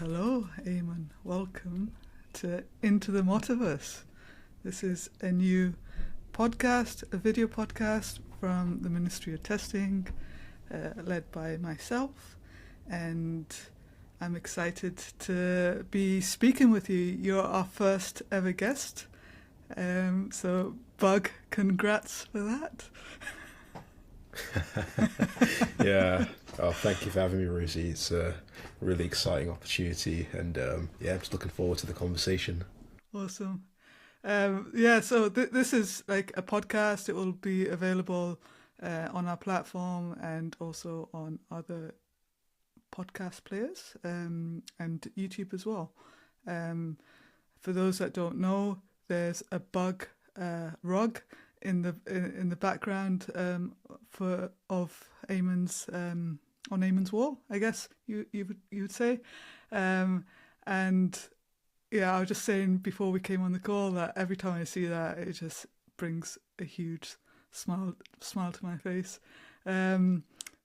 Hello, Eamon. Welcome to Into the MoTaverse. This is a new podcast, a video podcast from the Ministry of Testing, led by myself, and I'm excited to be speaking with you. You're our first ever guest, so Bug, congrats for that. Yeah. Oh, thank you for having me, Rosie. It's a really exciting opportunity, and I'm just looking forward to the conversation. Awesome. So this is like a podcast. It will be available on our platform and also on other podcast players and YouTube as well. For those that don't know, there's a bug rug in the background of Eamon's on Eamon's wall, I guess you would say, and yeah, I was just saying before we came on the call that every time I see that, it just brings a huge smile to my face, a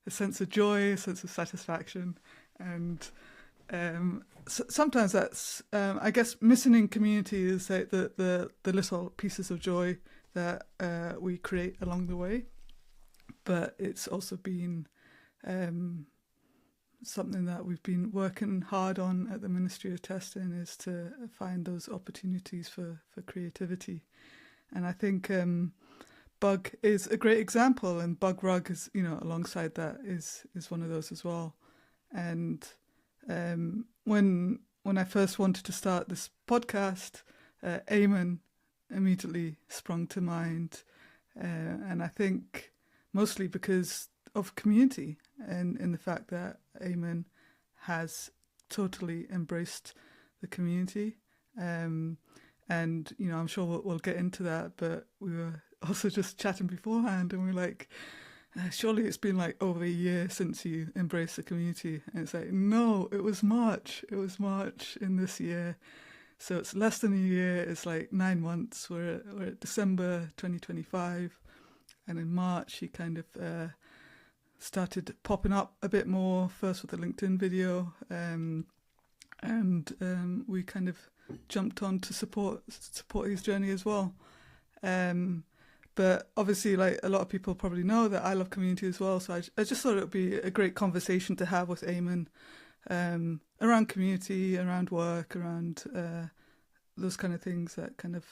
sense of joy, a sense of satisfaction, and sometimes that's I guess missing in community is like the little pieces of joy that we create along the way, but it's also been something that we've been working hard on at the Ministry of Testing, is to find those opportunities for creativity. And I think Bug is a great example, and Bug Rug is, alongside that is one of those as well. And when I first wanted to start this podcast, Eamon immediately sprung to mind, and I think mostly because of community and in the fact that Eamon has totally embraced the community, and I'm sure we'll get into that, but we were also just chatting beforehand and we were like, surely it's been like over a year since you embraced the community, and it's like, no, it was March in this year. So it's less than a year. It's like 9 months. We're at December 2025, and in March he kind of started popping up a bit more. First with a LinkedIn video, and we kind of jumped on to support his journey as well. But obviously, like a lot of people probably know that I love community as well. So I just thought it would be a great conversation to have with Eamon. Around community, around work, around those kind of things that kind of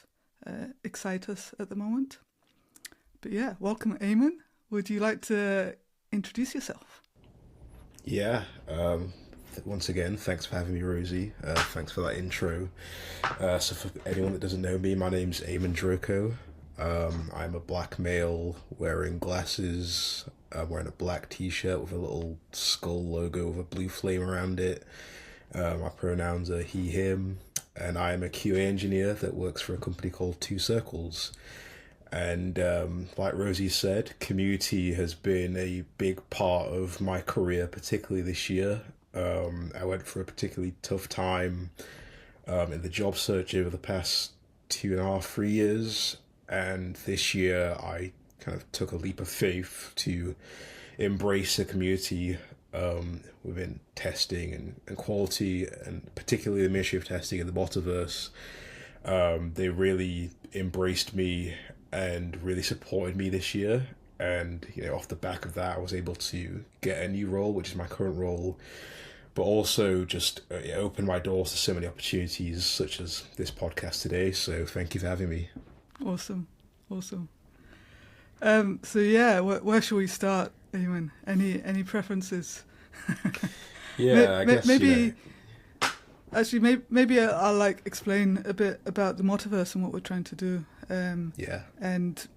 excite us at the moment. But yeah, welcome, Eamon. Would you like to introduce yourself? Yeah. Once again, thanks for having me, Rosie. Thanks for that intro. So for anyone that doesn't know me, my name's Eamon Droko. I'm a black male wearing glasses. I'm wearing a black t-shirt with a little skull logo with a blue flame around it. My pronouns are he, him, and I am a QA engineer that works for a company called Two Circles. And like Rosie said, community has been a big part of my career, particularly this year. I went through a particularly tough time in the job search over the past 2.5, 3 years. And this year I kind of took a leap of faith to embrace the community within testing and quality, and particularly the Ministry of Testing and the MoTaverse. They really embraced me and really supported me this year. And, off the back of that, I was able to get a new role, which is my current role, but also just open my doors to so many opportunities, such as this podcast today. So thank you for having me. Awesome. So yeah, where should we start, Eamon? Any preferences? Yeah, I guess maybe. Actually, maybe I'll like explain a bit about the MoTaverse and what we're trying to do. And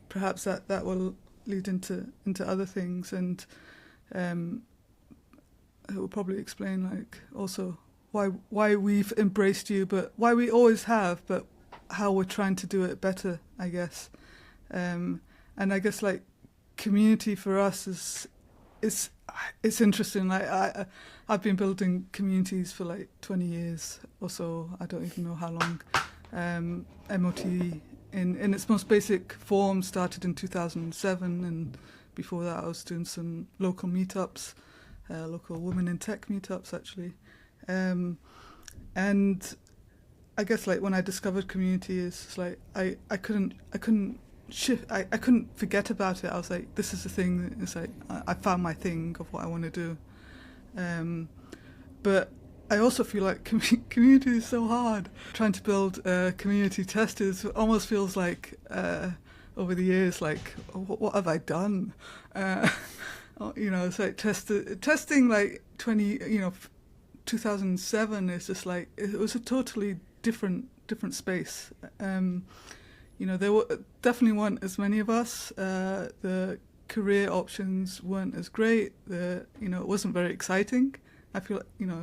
perhaps that will lead into other things, and it will probably explain like also why we've embraced you, but why we always have, but how we're trying to do it better, I guess. And I guess like community for us is it's interesting. Like I've been building communities for like 20 years or so. I don't even know how long. MoT in its most basic form started in 2007, and before that I was doing some local meetups, local women in tech meetups actually. And I guess like when I discovered community, it's like I couldn't shift. I couldn't forget about it. I was like, this is the thing. It's like I found my thing of what I want to do. But I also feel like community is so hard. Trying to build community testers almost feels like over the years, like what have I done? It's like testing like 2007 is just like, it was a totally different space. There definitely weren't as many of us. The career options weren't as great. It wasn't very exciting. I feel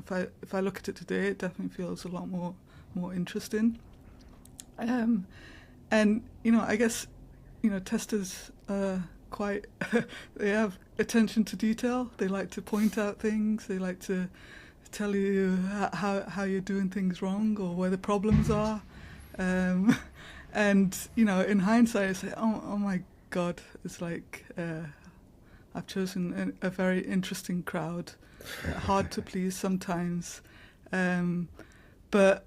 like, if I look at it today, it definitely feels a lot more interesting. And I guess testers are quite they have attention to detail. They like to point out things. They like to tell you how you're doing things wrong or where the problems are. And in hindsight, it's like, oh my God, it's like I've chosen a very interesting crowd. Hard to please sometimes, but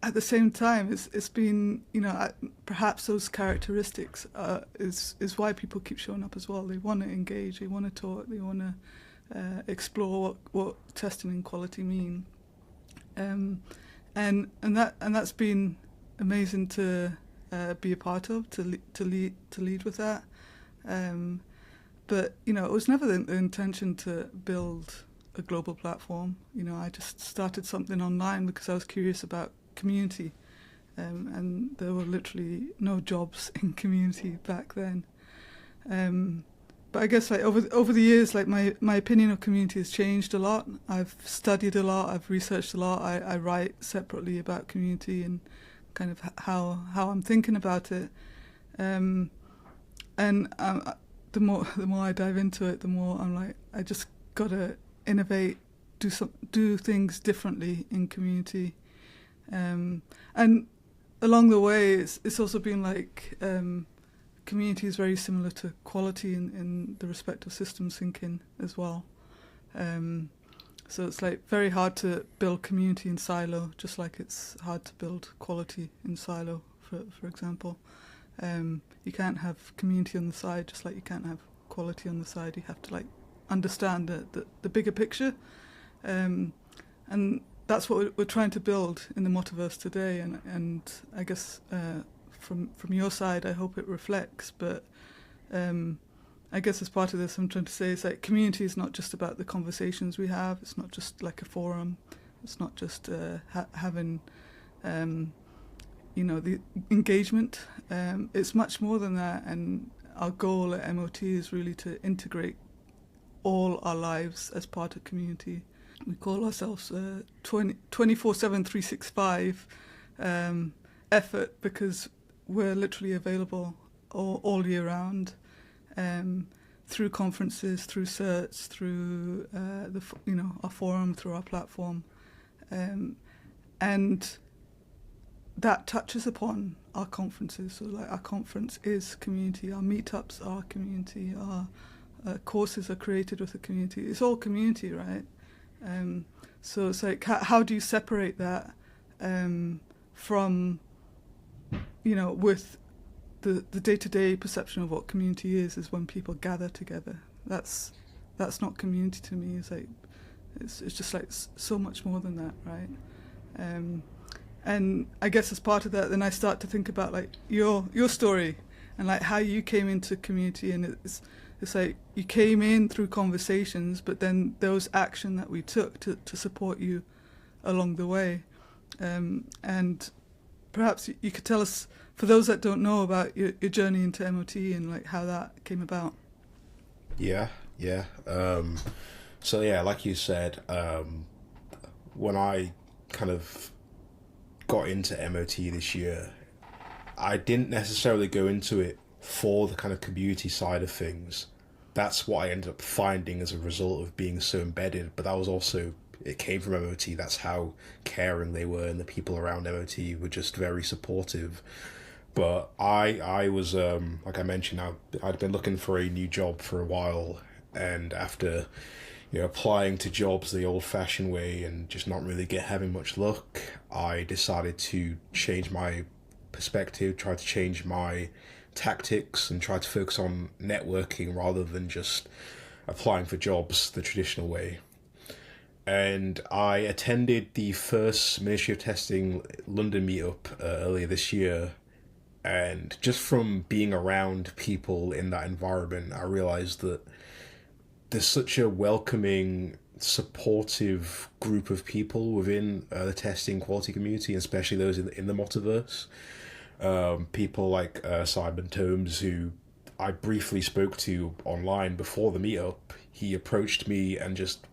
at the same time, it's been perhaps those characteristics is why people keep showing up as well. They want to engage, they want to talk, they want to explore what testing and quality mean, and that's been amazing to be a part of, to lead with that. But it was never the intention to build a global platform. I just started something online because I was curious about community, and there were literally no jobs in community back then. But I guess like over the years, like my opinion of community has changed a lot. I've studied a lot, I've researched a lot. I write separately about community and kind of how I'm thinking about it. And the more I dive into it, the more I'm like, I just gotta innovate, do things differently in community, and along the way, it's also been like community is very similar to quality in the respect of systems thinking as well. So it's like very hard to build community in silo, just like it's hard to build quality in silo. For example, you can't have community on the side, just like you can't have quality on the side. You have to like understand the bigger picture, and that's what we're trying to build in the MoTaverse today. And I guess from your side, I hope it reflects. But I guess as part of this, I'm trying to say is like community is not just about the conversations we have. It's not just like a forum. It's not just having the engagement. It's much more than that. And our goal at MoT is really to integrate all our lives as part of community. We call ourselves 24/7, 365 effort because we're literally available all year round, through conferences, through certs, through our forum, through our platform, and that touches upon our conferences. So like our conference is community, our meetups are community, our courses are created with a community. It's all community, right? So it's like, how do you separate that from, with the day-to-day perception of what community is when people gather together. That's not community to me. It's like, it's just like so much more than that, right? And I guess as part of that, then I start to think about like your story and like how you came into community, and it's like you came in through conversations, but then there was action that we took to support you along the way. And perhaps you could tell us, for those that don't know, about your journey into MoT and like how that came about. Yeah. So yeah, like you said, when I kind of got into MoT this year, I didn't necessarily go into it for the kind of community side of things. That's what I ended up finding as a result of being so embedded, but that was also, it came from MoT. That's how caring they were, and the people around MoT were just very supportive. But I was, like I mentioned, I'd been looking for a new job for a while, and after applying to jobs the old-fashioned way and just not really having much luck, I decided to change my perspective, try to change my tactics, and try to focus on networking rather than just applying for jobs the traditional way. And I attended the first Ministry of Testing London meetup earlier this year. And just from being around people in that environment, I realized that there's such a welcoming, supportive group of people within the testing quality community, especially those in the MoTaverse. People like Simon Tomes, who I briefly spoke to online before the meetup. He approached me and just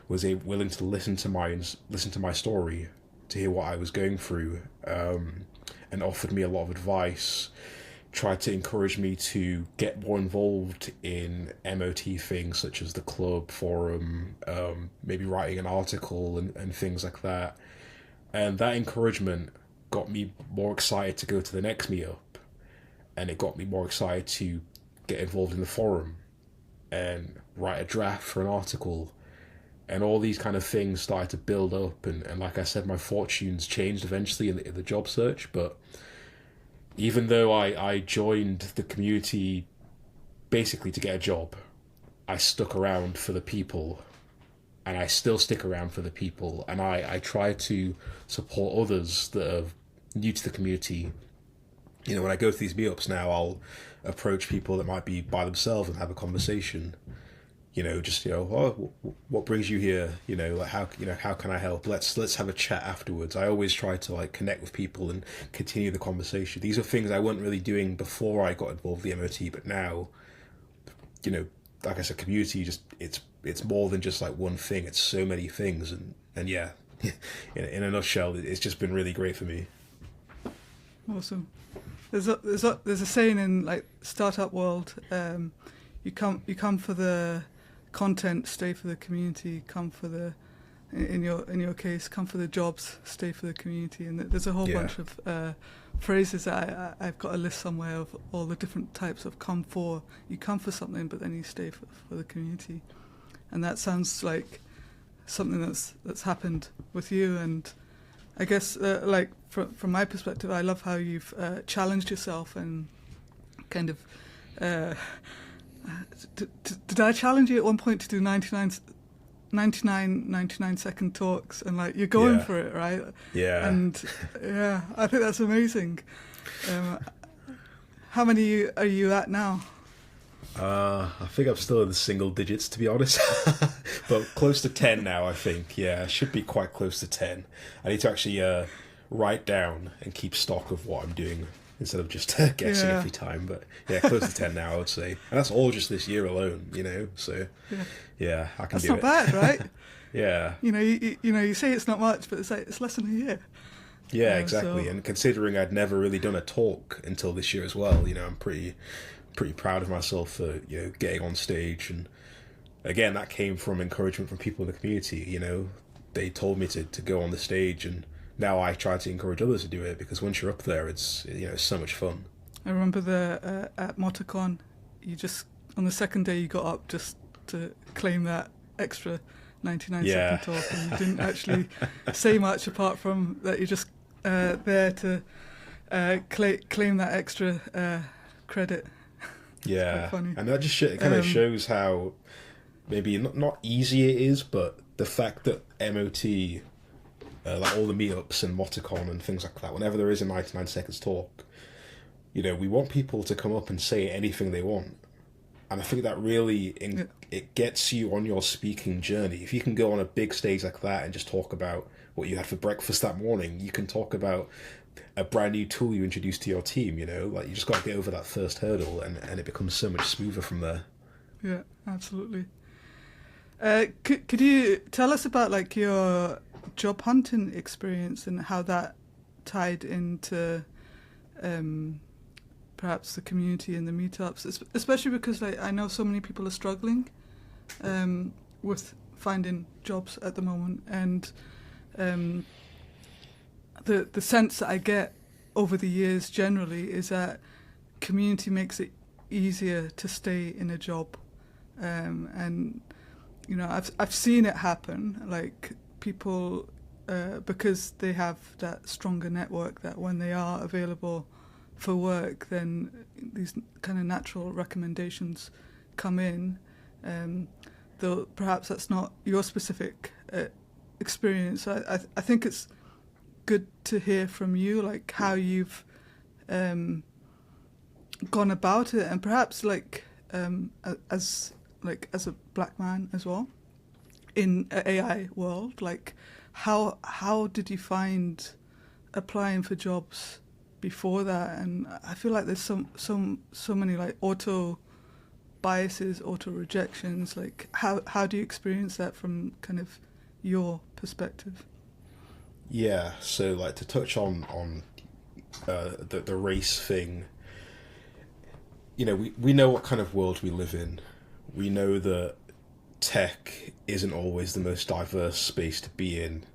was willing to listen to my story, to hear what I was going through, and offered me a lot of advice. Tried to encourage me to get more involved in MOT things such as the club forum, maybe writing an article and things like that. And that encouragement got me more excited to go to the next meetup, and it got me more excited to get involved in the forum and write a draft for an article. And all these kind of things started to build up, and like I said, my fortunes changed eventually in the job search. But even though I joined the community basically to get a job, I stuck around for the people, and I still stick around for the people, and I try to support others that are new to the community. When I go to these meetups now, I'll approach people that might be by themselves and have a conversation. What brings you here? How can I help? Let's have a chat afterwards. I always try to connect with people and continue the conversation. These are things I wasn't really doing before I got involved with the MOT, but now, like I said, community it's more than just one thing. It's so many things, and yeah, in a nutshell, it's just been really great for me. Awesome. There's a saying in startup world, you come for the content, stay for the community. Come for the, in your case, come for the jobs, stay for the community. And there's a whole bunch of phrases that I've got a list somewhere of all the different types of come for. You come for something, but then you stay for the community. And that sounds like something that's happened with you. And I guess from my perspective, I love how you've challenged yourself and kind of. Did I challenge you at one point to do 99 second talks, and you're going for it, right? Yeah. And I think that's amazing. How many are you at now? I think I'm still in the single digits, to be honest, but close to 10 now, I think. Yeah, I should be quite close to 10. I need to actually write down and keep stock of what I'm doing, instead of just guessing every time. But yeah, close to 10 now, I would say. And that's all just this year alone, so yeah, I can do it. That's not bad, right? Yeah. You say it's not much, but it's less than a year. Yeah, exactly. So. And considering I'd never really done a talk until this year as well, I'm pretty proud of myself for, getting on stage. And again, that came from encouragement from people in the community. They told me to go on the stage, and now I try to encourage others to do it, because once you're up there, it's so much fun. I remember at MoTaCon, you just on the second day you got up just to claim that extra 99 second talk, and you didn't actually say much apart from that you're just there to claim that extra credit. Yeah, and that just kind of shows how maybe not easy it is, but the fact that MOT. All the meetups and MoTaCon and things like that, whenever there is a 99 seconds talk, we want people to come up and say anything they want. And I think that really, it gets you on your speaking journey. If you can go on a big stage like that and just talk about what you had for breakfast that morning, you can talk about a brand new tool you introduced to your team, you just got to get over that first hurdle, and it becomes so much smoother from there. Yeah, absolutely. Could you tell us about your job hunting experience and how that tied into perhaps the community and the meetups, especially because I know so many people are struggling with finding jobs at the moment, and the sense that I get over the years generally is that community makes it easier to stay in a job, and I've seen it happen. Like people, because they have that stronger network, that when they are available for work, then these kind of natural recommendations come in. Though perhaps that's not your specific experience. I think it's good to hear from you, like how you've gone about it, and perhaps as a black man as well in an AI world, like how did you find applying for jobs before that? And I feel like there's so many like auto biases, auto rejections. Like how do you experience that from kind of your perspective? Yeah, so like to touch on the race thing, we know what kind of world we live in. We know that tech isn't always the most diverse space to be in,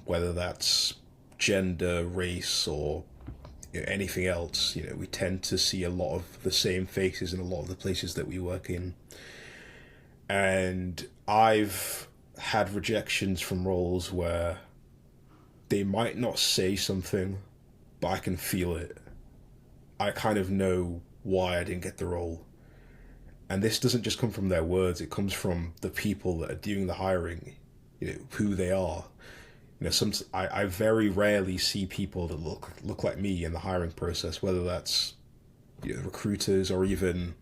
whether that's gender, race, or anything else. We tend to see a lot of the same faces in a lot of the places that we work in. And I've had rejections from roles where they might not say something, but I can feel it. I kind of know why I didn't get the role. And this doesn't just come from their words, it comes from the people that are doing the hiring, who they are. I very rarely see people that look like me in the hiring process, whether that's recruiters or even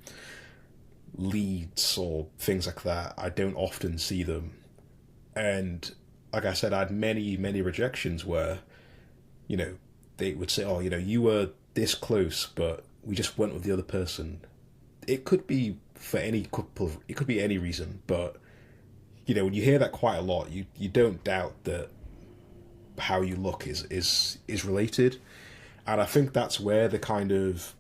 leads or things like that. I don't often see them. And like I said, I had many, many rejections where, they would say, oh, you were this close, but we just went with the other person. It could be for it could be any reason, but, when you hear that quite a lot, you don't doubt that how you look is related. And I think that's where the kind of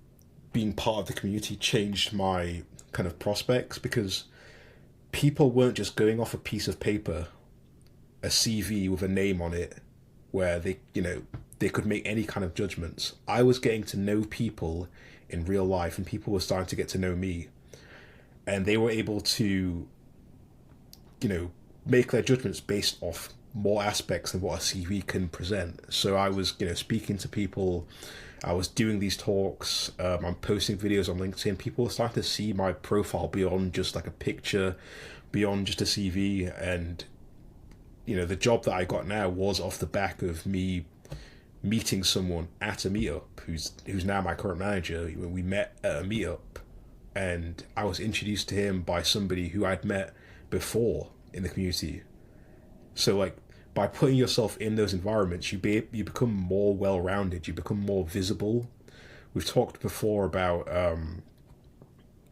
being part of the community changed my kind of prospects, because people weren't just going off a piece of paper, a CV with a name on it, where they could make any kind of judgments. I was getting to know people in real life, and people were starting to get to know me, and they were able to make their judgments based off more aspects than what a CV can present. So I was speaking to people, I was doing these talks, I'm posting videos on LinkedIn. People were starting to see my profile beyond just like a picture, beyond just a CV. And the job that I got now was off the back of me meeting someone at a meetup who's now my current manager. We met at a meetup, and I was introduced to him by somebody who I'd met before in the community. So like by putting yourself in those environments, you become more well-rounded, you become more visible. We've talked before about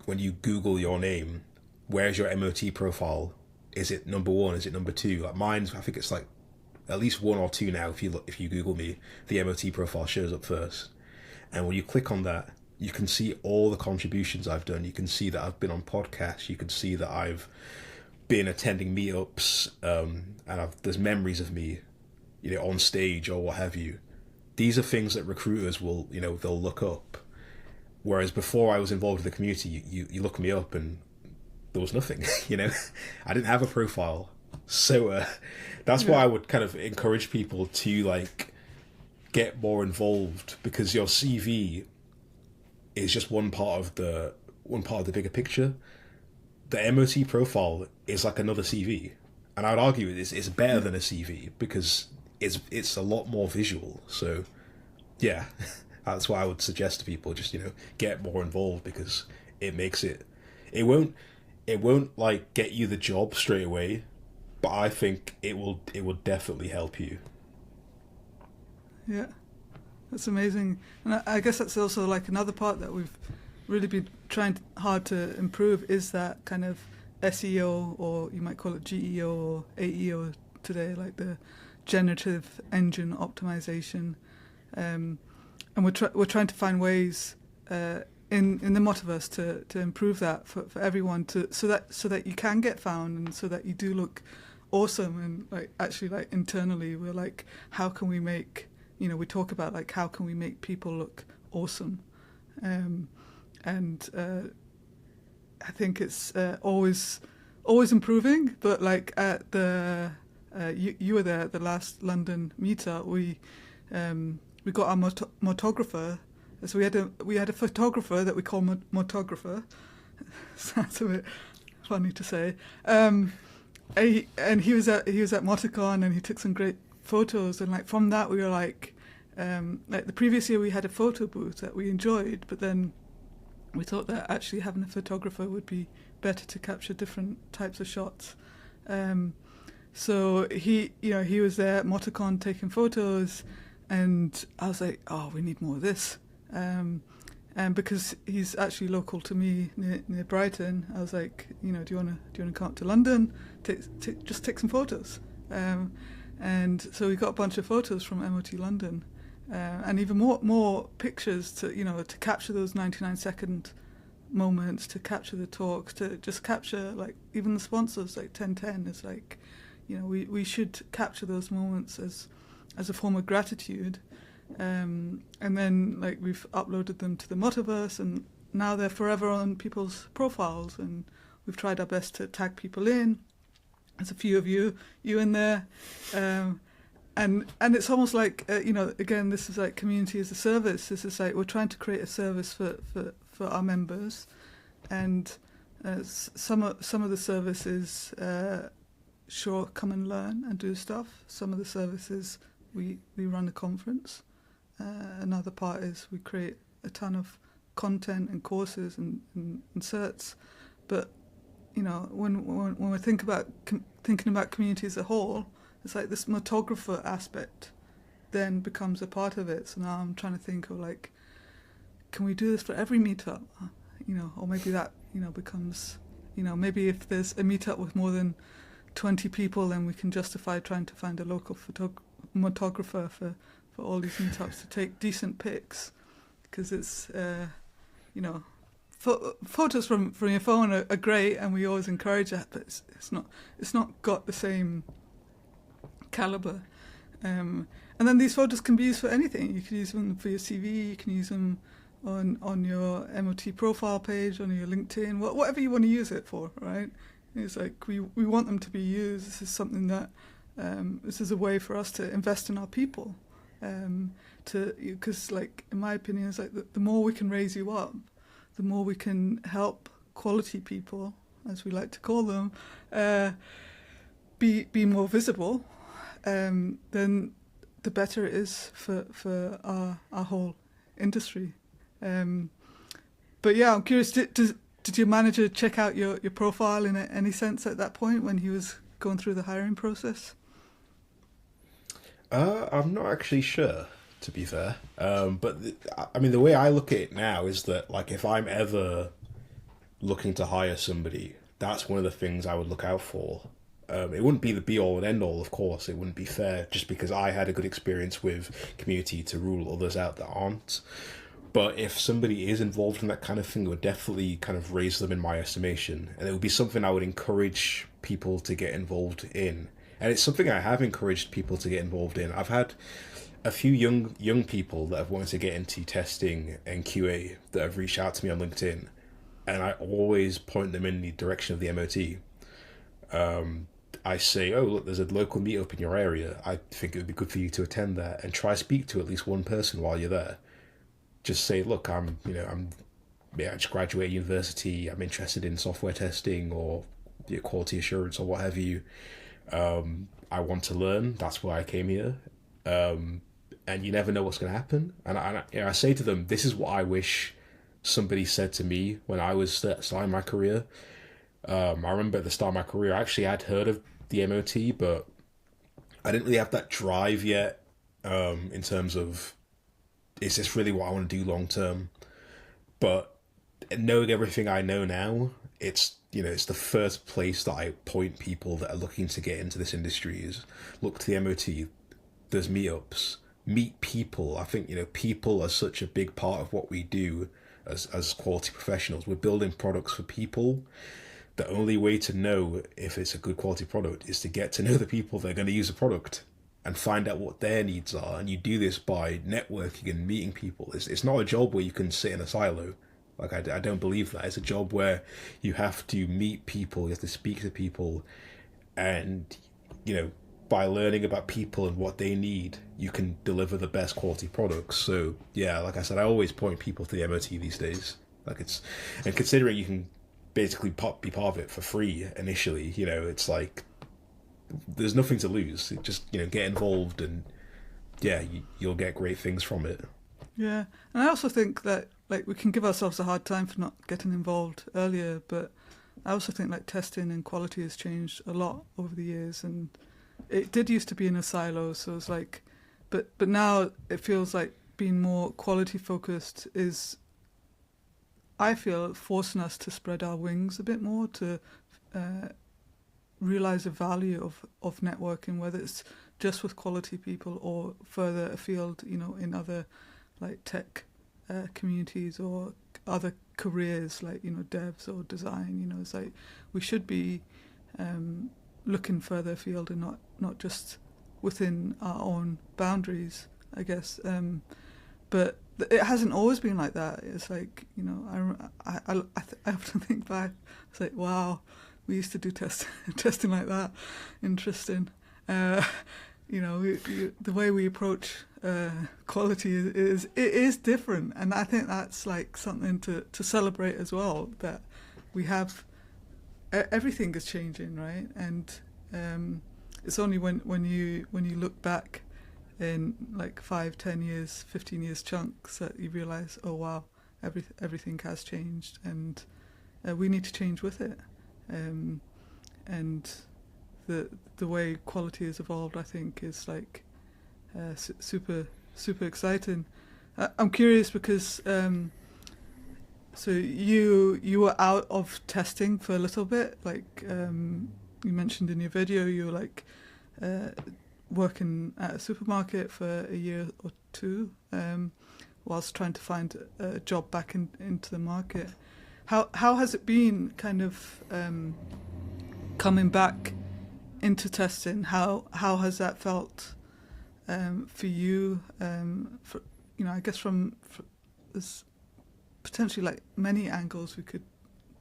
when you Google your name, where's your MoT profile? Is it number 1? Is it number 2? Like mine's, I think it's like at least 1 or 2 now. If you Google me, the MoT profile shows up first. And when you click on that, you can see all the contributions I've done. You can see that I've been on podcasts. You can see that I've been attending meetups, and there's memories of me, on stage or what have you. These are things that recruiters will, they'll look up. Whereas before I was involved in the community, you look me up and there was nothing, I didn't have a profile. So that's why I would kind of encourage people to like get more involved, because your CV is just one part of the bigger picture. The MoT profile is like another CV, and I would argue it's better than a CV because it's a lot more visual. So yeah, that's what I would suggest to people. Just get more involved, because it makes it won't like get you the job straight away, but I think it will definitely help you. Yeah, that's amazing. And I guess that's also like another part that we've really been trying hard to improve, is that kind of SEO, or you might call it GEO or AEO today, like the generative engine optimization. And we're trying to find ways in the MoTaverse to improve that for everyone, so that you can get found, and so that you do look awesome. And like actually, like internally, we're like, how can we make, we talk about like how can we make people look awesome. And I think it's always always improving. But like at the you were there at the last London meetup, we got our MoTographer. So we had a photographer that we call MoTographer. Sounds a bit funny to say. And he was at MoTaCon, and he took some great photos. And like from that, we were like the previous year we had a photo booth that we enjoyed, but then we thought that actually having a photographer would be better to capture different types of shots. So he was there at MoTaCon taking photos, and I was like, oh, we need more of this. And because he's actually local to me near Brighton, I was like, do you want to come up to London, just take some photos? And so we got a bunch of photos from MoT London, and even more pictures to capture those 99-second moments, to capture the talks, to just capture like even the sponsors like 1010 is like, we should capture those moments as a form of gratitude. And then like we've uploaded them to the MoTaverse, and now they're forever on people's profiles, and we've tried our best to tag people in. There's a few of you in there, and it's almost like again, this is like community as a service. This is like we're trying to create a service for our members, and some of the services sure come and learn and do stuff. Some of the services we run a conference. Another part is we create a ton of content and courses and certs. But when we think about thinking about community as a whole, it's like this MoTographer aspect then becomes a part of it. So now I'm trying to think of like, can we do this for every meetup? Or maybe that becomes maybe if there's a meetup with more than 20 people, then we can justify trying to find a local MoTographer for all these meetups to take decent pics, because it's photos from your phone are great, and we always encourage that, but it's not got the same caliber. And then these photos can be used for anything. You can use them for your CV, you can use them on your MoT profile page, on your LinkedIn, whatever you want to use it for, right? It's like we want them to be used. This is something that this is a way for us to invest in our people. Because like in my opinion, it's like the more we can raise you up, the more we can help quality people, as we like to call them, be more visible, then the better it is for our whole industry. But yeah, I'm curious, did your manager check out your profile in any sense at that point when he was going through the hiring process? I'm not actually sure, to be fair. But the way I look at it now is that, like, if I'm ever looking to hire somebody, that's one of the things I would look out for. It wouldn't be the be-all and end-all, of course. It wouldn't be fair just because I had a good experience with community to rule others out that aren't. But if somebody is involved in that kind of thing, it would definitely kind of raise them in my estimation. And it would be something I would encourage people to get involved in. And it's something I have encouraged people to get involved in. I've had a few young people that have wanted to get into testing and QA that have reached out to me on LinkedIn, and I always point them in the direction of the MoT. I say, oh, look, there's a local meetup in your area. I think it would be good for you to attend that and try speak to at least one person while you're there. Just say, look, I just graduated university. I'm interested in software testing or quality assurance or what have you. I want to learn. That's why I came here. And you never know what's going to happen. And I say to them, this is what I wish somebody said to me when I was starting my career. I remember at the start of my career, I actually had heard of the MoT, but I didn't really have that drive yet in terms of, is this really what I want to do long term? But knowing everything I know now, it's the first place that I point people that are looking to get into this industry is look to the MoT. There's meetups, meet people. I think, people are such a big part of what we do as quality professionals. We're building products for people. The only way to know if it's a good quality product is to get to know the people that are going to use the product and find out what their needs are. And you do this by networking and meeting people. It's not a job where you can sit in a silo. Like, I don't believe that. It's a job where you have to meet people, you have to speak to people, and, you know, by learning about people and what they need, you can deliver the best quality products. So, yeah, like I said, I always point people to the MoT these days. Like, and considering you can basically be part of it for free initially, you know, it's like, there's nothing to lose. Just, you know, get involved and, yeah, you'll get great things from it. Yeah, and I also think that, like, we can give ourselves a hard time for not getting involved earlier, but I also think, like, testing and quality has changed a lot over the years, and it did used to be in a silo, so it's like, but now it feels like being more quality focused is, I feel, forcing us to spread our wings a bit more, to realize the value of networking, whether it's just with quality people or further afield, you know, in other, like, tech communities or other careers, like, you know, devs or design. You know, it's like we should be looking further afield and not just within our own boundaries, I guess. But it hasn't always been like that. It's like, you know, I often think back. It's like, wow, we used to do testing like that. Interesting. You know, the way we approach quality is different, and I think that's like something to celebrate as well. That we have everything is changing, right? And it's only when you look back in like 5, 10 years, 15 years chunks that you realize, oh wow, everything has changed, and we need to change with it. And the way quality has evolved, I think, is like super exciting. I'm curious because so you were out of testing for a little bit, like you mentioned in your video, you were like working at a supermarket for a year or two, whilst trying to find a job back into the market. How has it been kind of coming back into testing? How has that felt for you? For, you know, I guess from there's potentially like many angles we could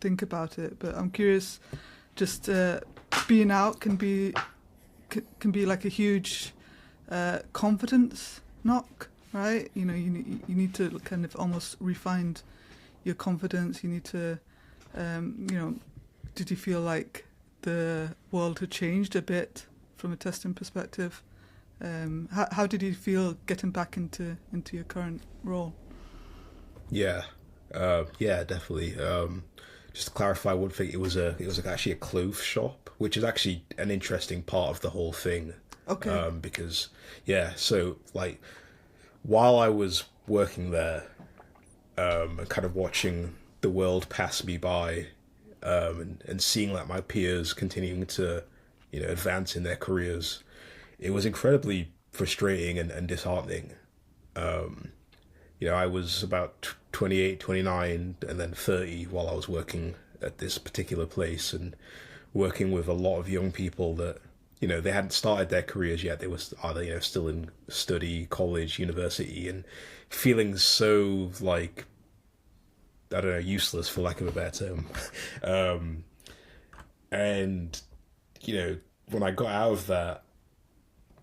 think about it, but I'm curious. Just being out can be like a huge confidence knock, right? You know, you need to kind of almost refine your confidence. You need to, you know, did you feel like the world had changed a bit from a testing perspective? How did you feel getting back into your current role? Yeah, definitely. Just to clarify one thing, it was like actually a clothes shop, which is actually an interesting part of the whole thing. Okay. Because so like while I was working there, and kind of watching the world pass me by, and seeing like my peers continuing to, you know, advance in their careers, it was incredibly frustrating and disheartening. You know, I was about 28, 29, and then 30 while I was working at this particular place, and working with a lot of young people that, you know, they hadn't started their careers yet. They were either, you know, still in study, college, university, and feeling so like, I don't know, useless for lack of a better term. And, you know, when I got out of that,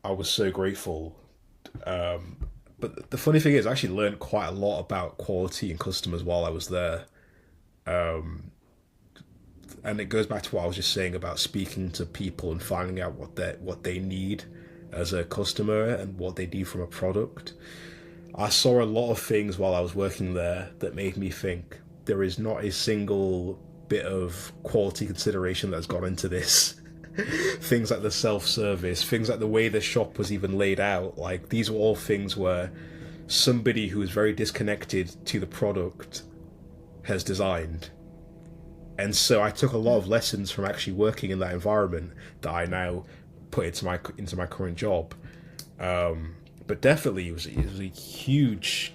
I was so grateful. But the funny thing is, I actually learned quite a lot about quality and customers while I was there. And it goes back to what I was just saying about speaking to people and finding out what they need as a customer and what they need from a product. I saw a lot of things while I was working there that made me think there is not a single bit of quality consideration that's gone into this. Things like the self-service, things like the way the shop was even laid out, like these were all things where somebody who is very disconnected to the product has designed. And so I took a lot of lessons from actually working in that environment that I now put into my current job. But definitely it was a huge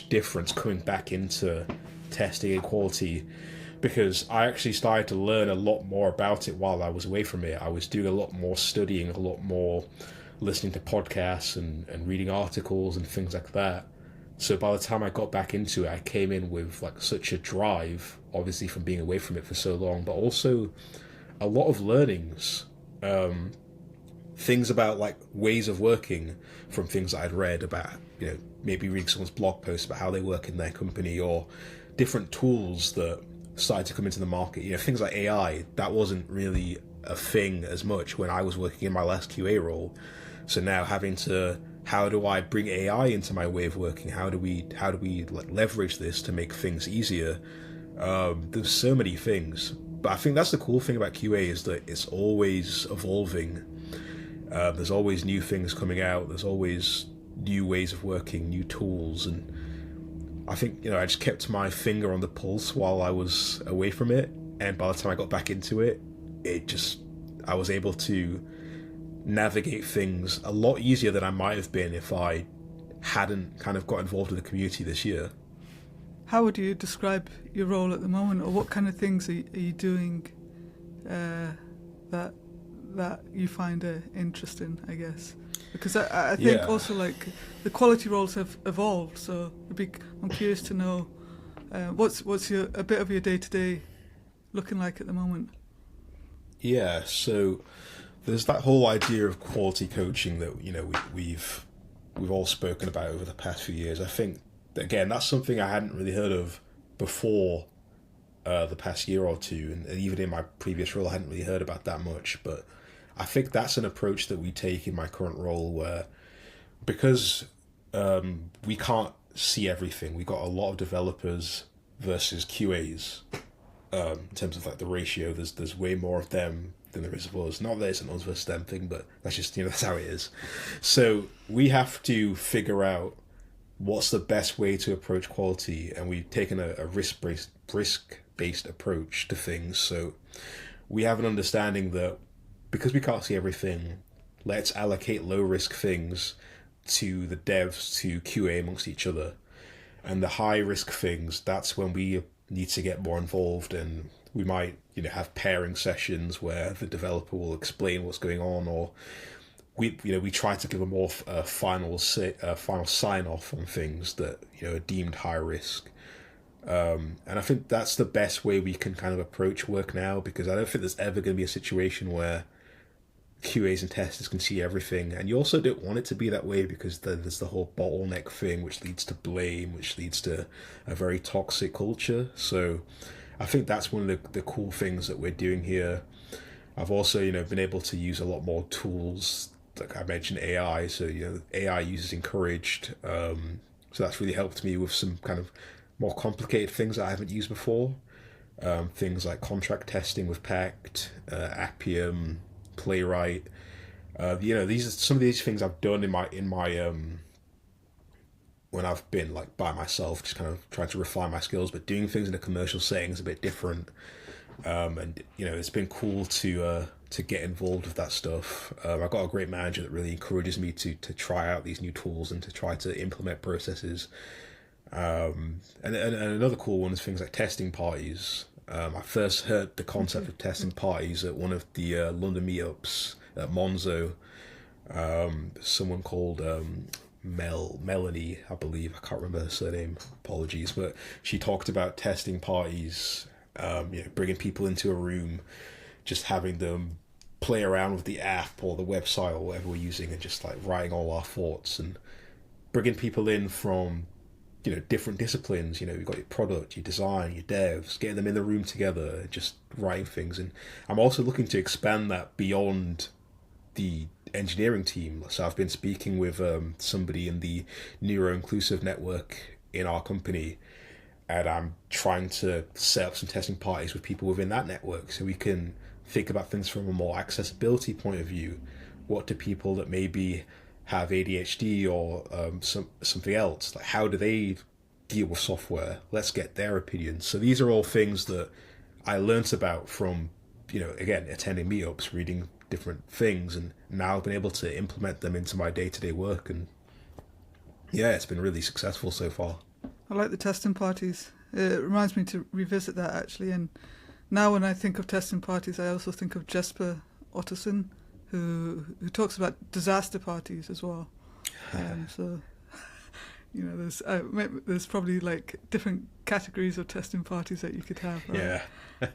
difference coming back into testing and quality, because I actually started to learn a lot more about it while I was away from it. I was doing a lot more studying, a lot more listening to podcasts and reading articles and things like that. So by the time I got back into it, I came in with like such a drive, obviously from being away from it for so long, but also a lot of learnings, things about like ways of working from things that I'd read about, maybe reading someone's blog post about how they work in their company, or different tools that started to come into the market. Things like AI, that wasn't really a thing as much when I was working in my last QA role. So now how do I bring AI into my way of working? How do we like leverage this to make things easier? There's so many things, but I think that's the cool thing about QA, is that it's always evolving. There's always new things coming out. There's always new ways of working, new tools, and I think I just kept my finger on the pulse while I was away from it. And by the time I got back into it, I was able to navigate things a lot easier than I might have been if I hadn't kind of got involved with the community this year. How would you describe your role at the moment, or what kind of things are you doing that you find interesting, I guess? Because I think also like the quality roles have evolved, so I'm curious to know what's a bit of your day-to-day looking like at the moment. Yeah, so there's that whole idea of quality coaching that we've all spoken about over the past few years. I think that, again, that's something I hadn't really heard of before the past year or two, and even in my previous role I hadn't really heard about that much. But I think that's an approach that we take in my current role, where because we can't see everything, we got a lot of developers versus QAs. In terms of like the ratio, there's way more of them than there is of us. Not that it's an us versus them thing, but that's just that's how it is. So we have to figure out what's the best way to approach quality, and we've taken a risk-based approach to things. So we have an understanding that because we can't see everything, let's allocate low-risk things to the devs, to QA amongst each other. And the high-risk things, that's when we need to get more involved, and we might have pairing sessions where the developer will explain what's going on, or we try to give a more final sign off on things that are deemed high risk. And I think that's the best way we can kind of approach work now, because I don't think there's ever going to be a situation where QAs and testers can see everything, and you also don't want it to be that way, because there's the whole bottleneck thing, which leads to blame, which leads to a very toxic culture. So I think that's one of the cool things that we're doing here. I've also been able to use a lot more tools, like I mentioned AI. So AI use is encouraged. So that's really helped me with some kind of more complicated things that I haven't used before. Things like contract testing with Pact, Appium, Playwright. These are some of these things I've done in my when I've been like by myself, just kind of trying to refine my skills. But doing things in a commercial setting is a bit different, and it's been cool to get involved with that stuff. I've got a great manager that really encourages me to try out these new tools and to try to implement processes. And another cool one is things like testing parties. I first heard the concept of testing parties at one of the London meetups at Monzo. Someone called Melanie, I believe. I can't remember her surname. Apologies, but she talked about testing parties. Bringing people into a room, just having them play around with the app or the website or whatever we're using, and just like writing all our thoughts, and bringing people in from different disciplines. You've got your product, your design, your devs, getting them in the room together, just writing things. And I'm also looking to expand that beyond the engineering team. So I've been speaking with somebody in the neuro-inclusive network in our company, and I'm trying to set up some testing parties with people within that network, so we can think about things from a more accessibility point of view. What do people that maybe have ADHD or something else, like how do they deal with software? Let's get their opinions. So these are all things that I learnt about from again, attending meetups, reading different things, and now I've been able to implement them into my day-to-day work, and it's been really successful so far. I like the testing parties. It reminds me to revisit that, actually. And now when I think of testing parties, I also think of Jesper Otterson, who talks about disaster parties as well. So there's probably like different categories of testing parties that you could have. Right? Yeah.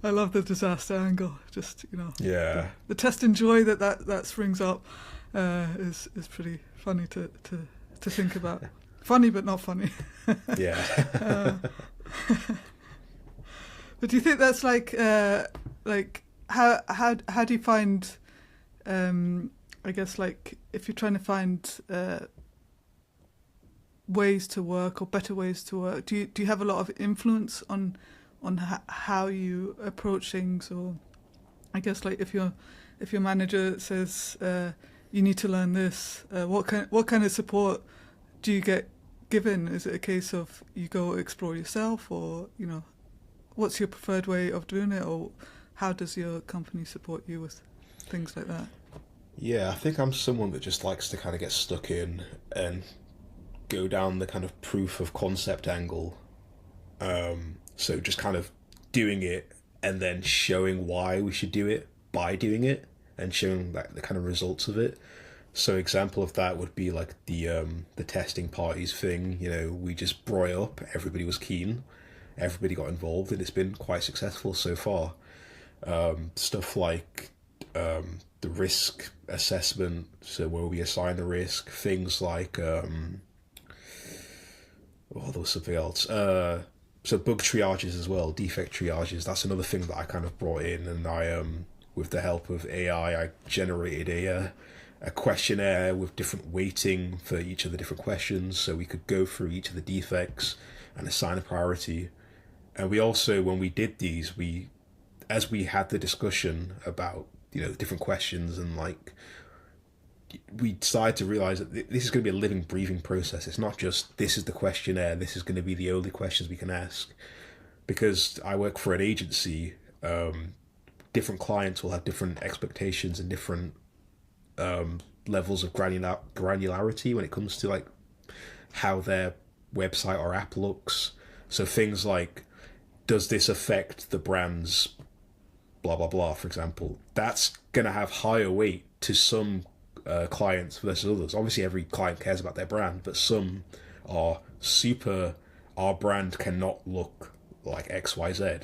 I love the disaster angle. Just Yeah. the testing joy that springs up is pretty funny to think about. Funny but not funny. Yeah. But do you think that's like how do you find I guess like if you're trying to find ways to work or better ways to work, do you have a lot of influence on how you approach things? Or I guess like if your manager says you need to learn this, what kind of support do you get given? Is it a case of you go explore yourself, or what's your preferred way of doing it, or how does your company support you with things like that? Yeah, I think I'm someone that just likes to kind of get stuck in and go down the kind of proof of concept angle. So just kind of doing it and then showing why we should do it by doing it and showing like the kind of results of it. So example of that would be like the testing parties thing. We just brought it up. Everybody was keen. Everybody got involved, and it's been quite successful so far. Stuff like the risk assessment, so where we assign the risk, things like there was something else. So bug triages as well, defect triages. That's another thing that I kind of brought in, and I with the help of AI, I generated a questionnaire with different weighting for each of the different questions, so we could go through each of the defects and assign a priority. And we also, when we did these, as we had the discussion about different questions, and like we decided to realize that this is going to be a living, breathing process. It's not just this is the questionnaire, this is going to be the only questions we can ask. Because I work for an agency, different clients will have different expectations and different levels of granularity when it comes to like how their website or app looks. So things like, does this affect the brand's blah blah blah, for example? That's gonna have higher weight to some clients versus others. Obviously every client cares about their brand, but some are super, our brand cannot look like XYZ,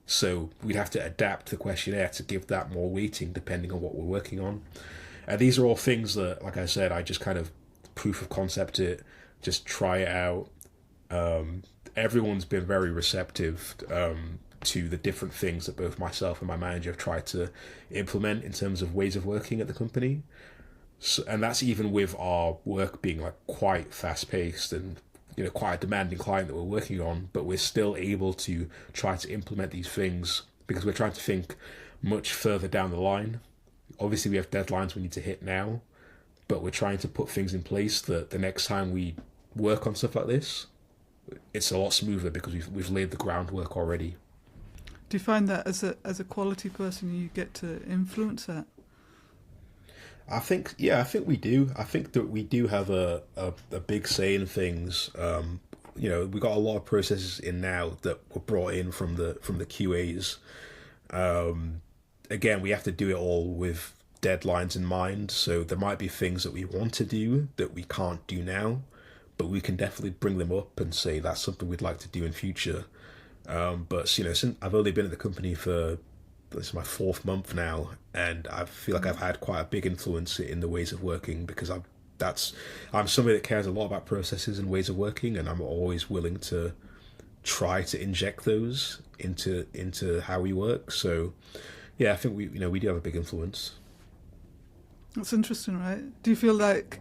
so we'd have to adapt the questionnaire to give that more weighting depending on what we're working on. And these are all things that, like I said, I just kind of proof of concept it, just try it out. Everyone's been very receptive to the different things that both myself and my manager have tried to implement in terms of ways of working at the company. So, and that's even with our work being like quite fast paced and quite a demanding client that we're working on, but we're still able to try to implement these things because we're trying to think much further down the line. Obviously we have deadlines we need to hit now, but we're trying to put things in place that the next time we work on stuff like this, it's a lot smoother because we've laid the groundwork already. Do you find that as a quality person you get to influence that? I think we do. I think that we do have a big say in things. We got a lot of processes in now that were brought in from the QAs. Again, we have to do it all with deadlines in mind. So there might be things that we want to do that we can't do now, but we can definitely bring them up and say that's something we'd like to do in future. But since I've only been at the company for, this is my 4th month now, and I feel like I've had quite a big influence in the ways of working because I'm somebody that cares a lot about processes and ways of working, and I'm always willing to try to inject those into how we work. So yeah, I think we do have a big influence. That's interesting, right? Do you feel like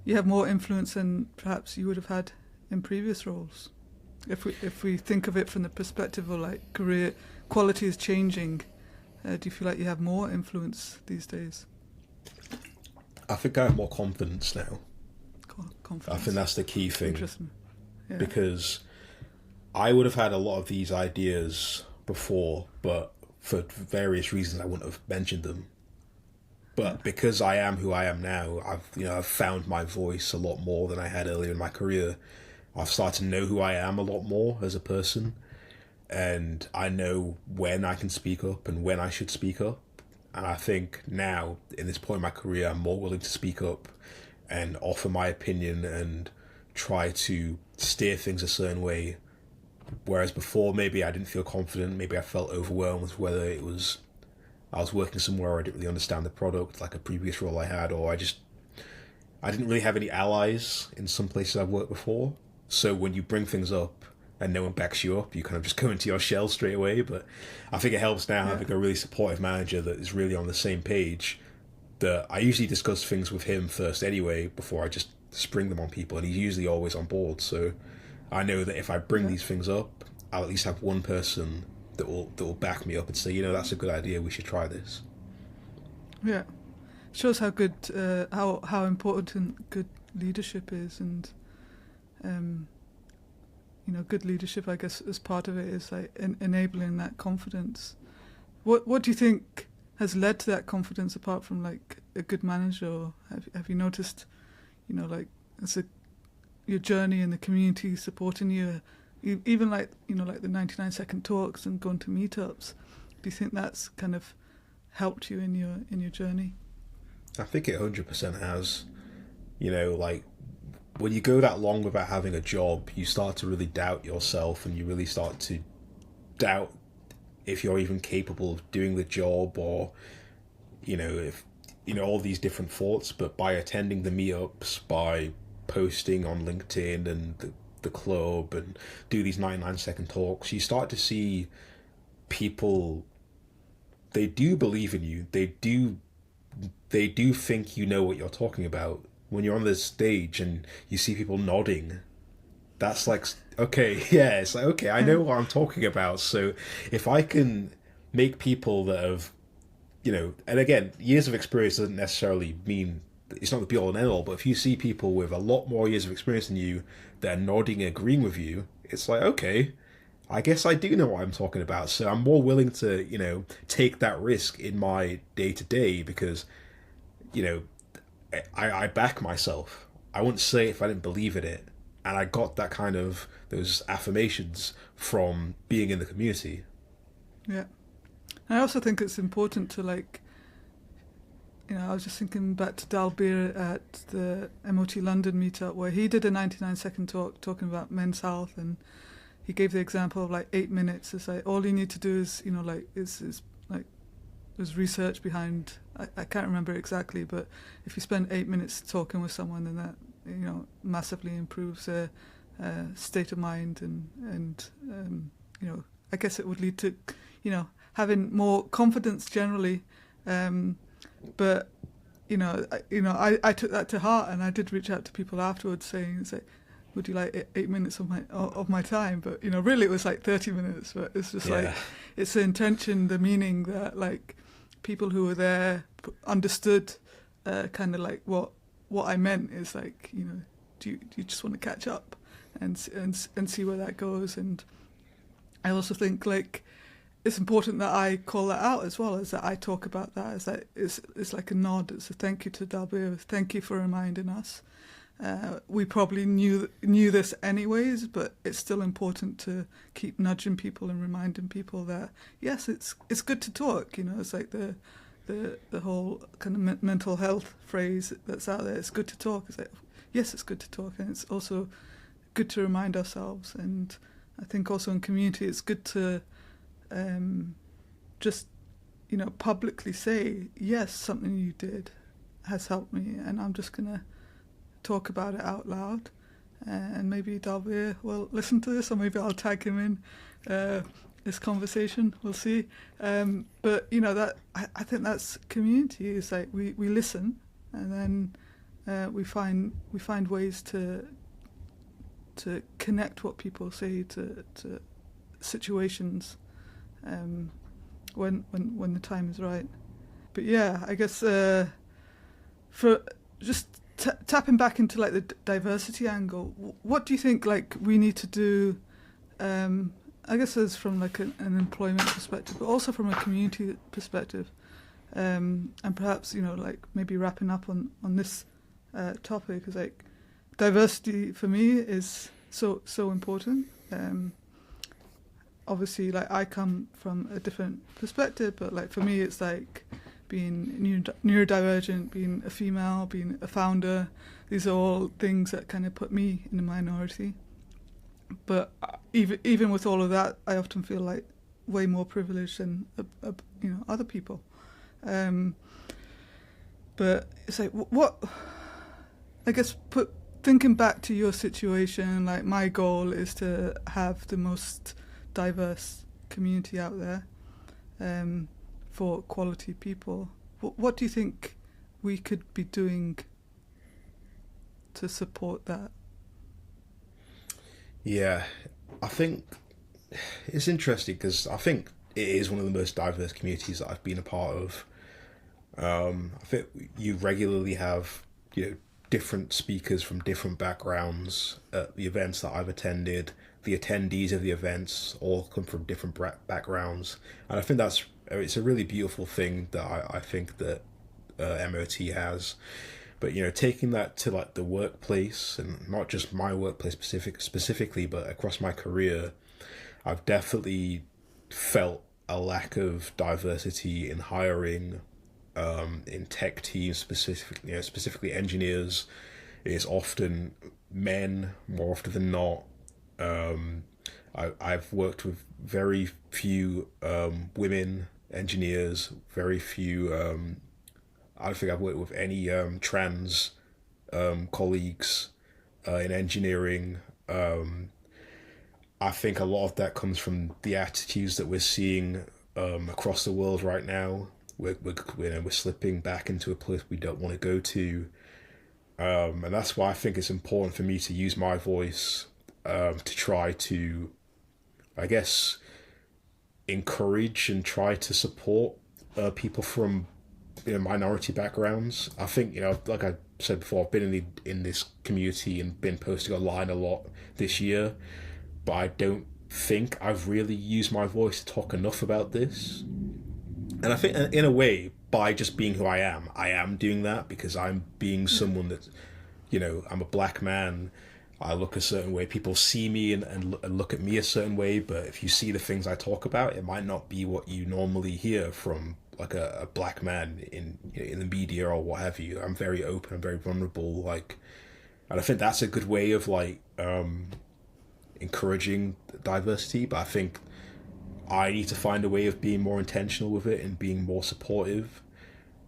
you have more influence than perhaps you would have had in previous roles? If we think of it from the perspective of like career quality is changing, do you feel like you have more influence these days? I think I have more confidence now. Confidence. I think that's the key thing. Interesting. Yeah. Because I would have had a lot of these ideas before, but for various reasons I wouldn't have mentioned them. But because I am who I am now, I've found my voice a lot more than I had earlier in my career. I've started to know who I am a lot more as a person, and I know when I can speak up and when I should speak up. And I think now, in this point in my career, I'm more willing to speak up and offer my opinion and try to steer things a certain way. Whereas before, maybe I didn't feel confident, maybe I felt overwhelmed with whether it was I was working somewhere where I didn't really understand the product, like a previous role I had, or I didn't really have any allies in some places I've worked before. So when you bring things up and no one backs you up, you kind of just go into your shell straight away. But I think it helps now having a really supportive manager that is really on the same page. That I usually discuss things with him first anyway before I just spring them on people, and he's usually always on board. So I know that if I bring these things up, I'll at least have one person that will back me up and say, you know, that's a good idea. We should try this. Yeah, shows how good, how important good leadership is, and you know, good leadership, I guess, as part of it is like enabling that confidence. What do you think has led to that confidence, apart from like a good manager? Or have you noticed, you know, like your journey in the community supporting you, even like, you know, like the 99-second talks and going to meetups? Do you think that's kind of helped you in your journey? I think it 100% has. You know, like when you go that long without having a job, you start to really doubt yourself, and you really start to doubt if you're even capable of doing the job, or, you know, if, you know, all these different thoughts. But by attending the meetups, by posting on LinkedIn and the club, and do these 99-second talks, you start to see people, they do believe in you. They do think you know what you're talking about. When you're on the stage and you see people nodding, that's like, okay, yeah, it's like, okay, I know what I'm talking about. So if I can make people that have, you know, and again, years of experience doesn't necessarily mean, it's not the be all and end all, but if you see people with a lot more years of experience than you that are nodding and agreeing with you, it's like, okay, I guess I do know what I'm talking about. So I'm more willing to, you know, take that risk in my day-to-day because, you know, I back myself. I wouldn't say it if I didn't believe in it. And I got that kind of, those affirmations from being in the community. Yeah. I also think it's important to, like, you know, I was just thinking back to Dalbeer at the MoT London meetup, where he did a 99-second talk talking about men's health, and he gave the example of like 8 minutes. It's like all you need to do is, you know, like is like there's research behind. I can't remember exactly, but if you spend 8 minutes talking with someone, then that, you know, massively improves their state of mind, and you know, I guess it would lead to, you know, having more confidence generally. But you know, I took that to heart, and I did reach out to people afterwards saying, it's like, would you like 8 minutes of my time? But, you know, really it was like 30 minutes. But it's just like, it's the intention, the meaning that like people who were there understood, kind of like what I meant is like, you know, do you just want to catch up and see where that goes? And I also think like it's important that I call that out as well, as that I talk about that, as that it's like a nod. It's a thank you to Dalbeer. Thank you for reminding us. We probably knew this anyways, but it's still important to keep nudging people and reminding people that yes, it's good to talk. You know, it's like the whole kind of mental health phrase that's out there. It's good to talk. It's like, yes, it's good to talk, and it's also good to remind ourselves. And I think also in community, it's good to just, you know, publicly say, yes, something you did has helped me, and I'm just gonna talk about it out loud, and maybe Dalbeer will listen to this, or maybe I'll tag him in this conversation. We'll see. But you know, that I think that's community. Is like we listen, and then we find ways to connect what people say to situations when the time is right. But yeah, I guess for just tapping back into like the diversity angle, what do you think like we need to do? I guess as from like an employment perspective, but also from a community perspective, and perhaps, you know, like maybe wrapping up on this topic is like diversity for me is so important. Obviously, like I come from a different perspective, but like for me, it's like being neurodivergent, being a female, being a founder. These are all things that kind of put me in a minority. But even with all of that, I often feel like way more privileged than other people. But it's like, what? I guess thinking back to your situation, like my goal is to have the most diverse community out there for quality people. What do you think we could be doing to support that? Yeah, I think it's interesting because I think it is one of the most diverse communities that I've been a part of. I think you regularly have different speakers from different backgrounds at the events that I've attended. The attendees of the events all come from different backgrounds, and I think it's a really beautiful thing that I think that MoT has. But taking that to like the workplace, and not just my workplace specifically, but across my career, I've definitely felt a lack of diversity in hiring, in tech teams, specifically engineers. It's often men more often than not. I've worked with very few women engineers, very few. I don't think I've worked with any trans colleagues in engineering. I think a lot of that comes from the attitudes that we're seeing across the world right now. We're slipping back into a place we don't want to go to, and that's why I think it's important for me to use my voice to try to, I guess, encourage and try to support people from minority backgrounds. I think like I said before, I've been in this community and been posting online a lot this year, but I don't think I've really used my voice to talk enough about this. And I think in a way, by just being who I am doing that, because I'm being someone that, I'm a black man. I look a certain way. People see me and look at me a certain way. But if you see the things I talk about, it might not be what you normally hear from like a black man in the media or what have you. I'm very open. I'm very vulnerable. And I think that's a good way of encouraging diversity. But I think I need to find a way of being more intentional with it and being more supportive.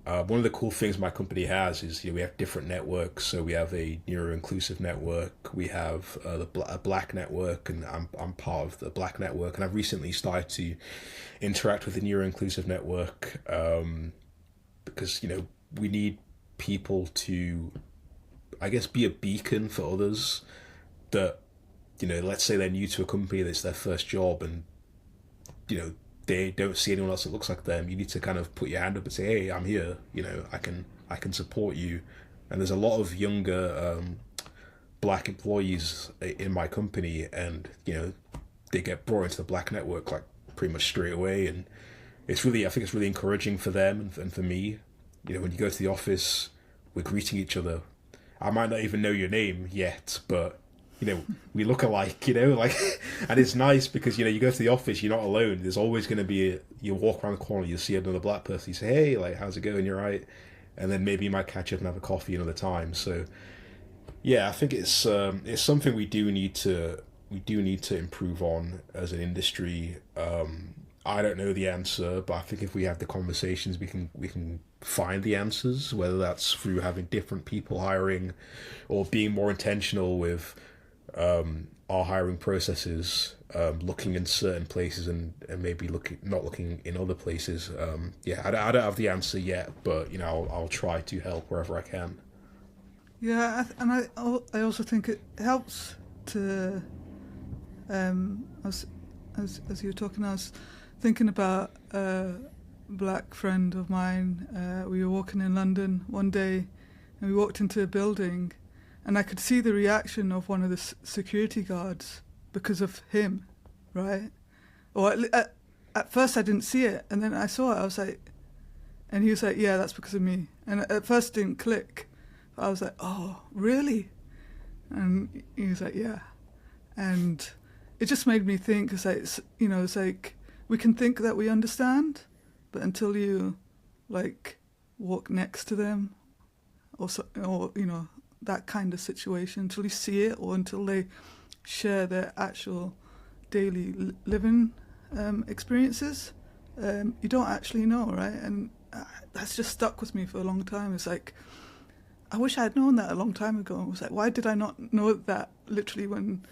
One of the cool things my company has is we have different networks. So we have a neuro-inclusive network, we have a black network, and I'm part of the black network. And I've recently started to interact with the neuro-inclusive network because we need people to, I guess, be a beacon for others that let's say they're new to a company that's their first job and they don't see anyone else that looks like them. You need to kind of put your hand up and say, hey, I'm here, I can support you. And there's a lot of younger black employees in my company, and they get brought into the black network like pretty much straight away. And I think it's really encouraging for them and for me. When you go to the office, we're greeting each other. I might not even know your name yet, but we look alike, and it's nice because, you go to the office, you're not alone. There's always going to be, you walk around the corner, you'll see another black person, you say, hey, how's it going? You're right. And then maybe you might catch up and have a coffee another time. So, yeah, I think it's something we do need to improve on as an industry. I don't know the answer, but I think if we have the conversations, we can find the answers, whether that's through having different people hiring or being more intentional with our hiring processes, looking in certain places and maybe not looking in other places. I don't have the answer yet, but I'll try to help wherever I can. Yeah, and I also think it helps to as you were talking, I was thinking about a black friend of mine. We were walking in London one day, and we walked into a building. And I could see the reaction of one of the security guards because of him, right? Or at first I didn't see it, and then I saw it. I was like, and he was like, "Yeah, that's because of me." And at first it didn't click. But I was like, "Oh, really?" And he was like, "Yeah," and it just made me think. It's like we can think that we understand, but until you like walk next to them, or that kind of situation, until you see it, or until they share their actual daily living experiences. You don't actually know, right? And that's just stuck with me for a long time. It's like, I wish I had known that a long time ago. It was like, why did I not know that literally when,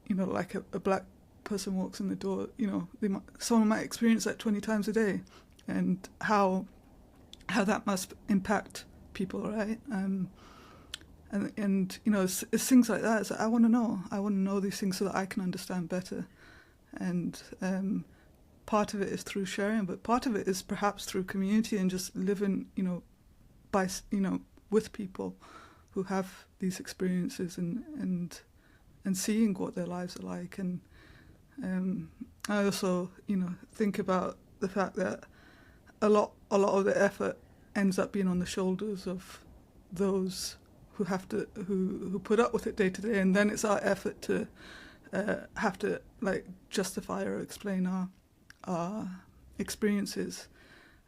like a black person walks in the door, someone might experience that 20 times a day, and how that must impact people, right? And it's things like that. It's like, I want to know these things so that I can understand better. And part of it is through sharing, but part of it is perhaps through community and just living, with people who have these experiences, and seeing what their lives are like. And I also, think about the fact that a lot of the effort ends up being on the shoulders of those who have to, who put up with it day to day, and then it's our effort to have to like justify or explain our experiences.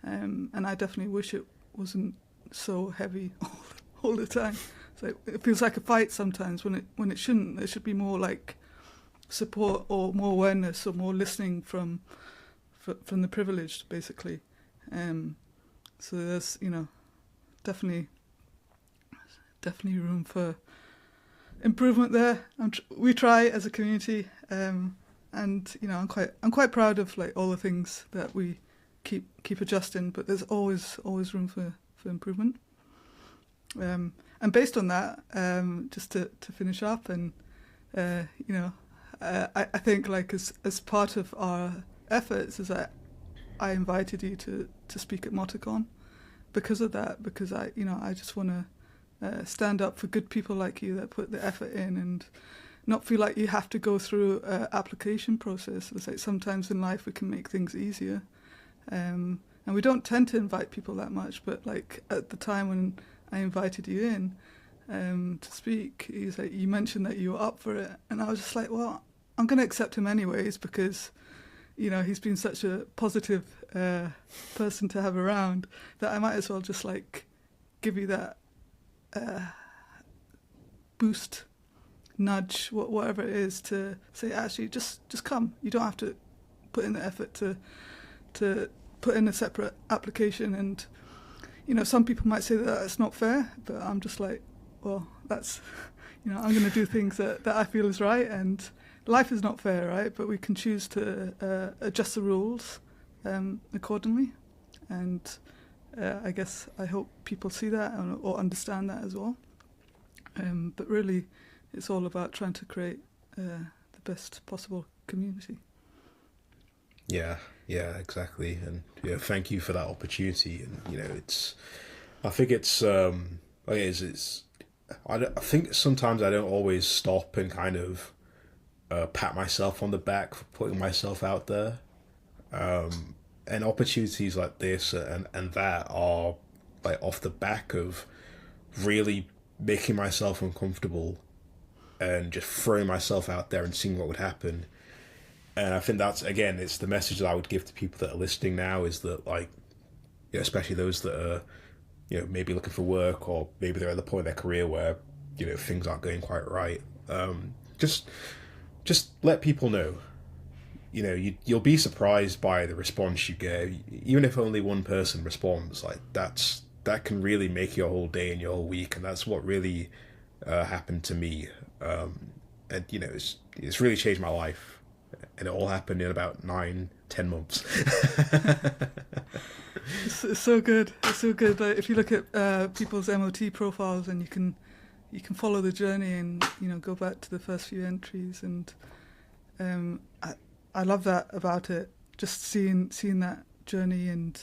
And I definitely wish it wasn't so heavy all the time. So it feels like a fight sometimes when it shouldn't. There should be more like support, or more awareness, or more listening from the privileged, basically. So there's definitely room for improvement there. We try as a community, and I'm quite proud of like all the things that we keep adjusting, but there's always room for improvement. And based on that, just to finish up, and I think like as part of our efforts is that I invited you to speak at MoTaCon because of that, because I just want to stand up for good people like you that put the effort in, and not feel like you have to go through an application process. It's like sometimes in life we can make things easier, and we don't tend to invite people that much, but like at the time when I invited you in to speak, you mentioned that you were up for it, and I was just like, well, I'm going to accept him anyways, because he's been such a positive person to have around, that I might as well just like give you that boost, nudge, whatever it is, to say, actually, just come. You don't have to put in the effort to put in a separate application. And some people might say that that's not fair, but I'm just like, well, that's I'm going to do things that I feel is right, and life is not fair, right? But we can choose to adjust the rules accordingly. And I guess I hope people see that or understand that as well. But really, it's all about trying to create the best possible community. Yeah, exactly. And thank you for that opportunity. And I think I think sometimes I don't always stop and kind of pat myself on the back for putting myself out there. And opportunities like this and that are like off the back of really making myself uncomfortable and just throwing myself out there and seeing what would happen. And I think that's, again, it's the message that I would give to people that are listening now, is that, like, especially those that are, maybe looking for work, or maybe they're at the point in their career where, things aren't going quite right. Just let people know. You'll be surprised by the response you get. Even if only one person responds, like, that can really make your whole day and your whole week. And that's what really happened to me. And, it's really changed my life. And it all happened in about 9-10 months. It's so good. It's so good. Like, if you look at people's MoT profiles, and you can follow the journey, and go back to the first few entries, and I love that about it. Just seeing that journey, and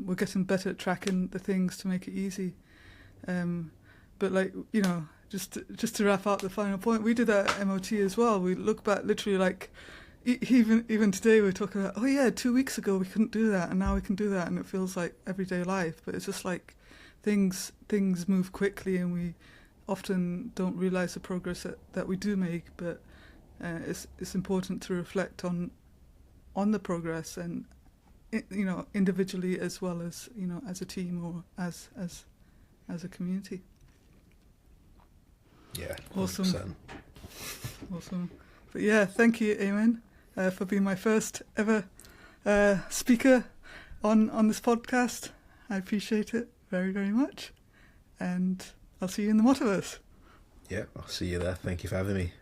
we're getting better at tracking the things to make it easy. But like just to wrap up the final point, we did that at MoT as well. We look back literally like. Even today we're talking about, 2 weeks ago we couldn't do that, and now we can do that, and it feels like everyday life. But it's just like things move quickly, and we often don't realise the progress that we do make. But it's important to reflect on the progress, and individually as well as as a team or as a community. Yeah, 100%. Awesome. But yeah, thank you, Eamon, for being my first ever speaker on this podcast. I appreciate it very, very much. And I'll see you in the MoTaverse. Yeah, I'll see you there. Thank you for having me.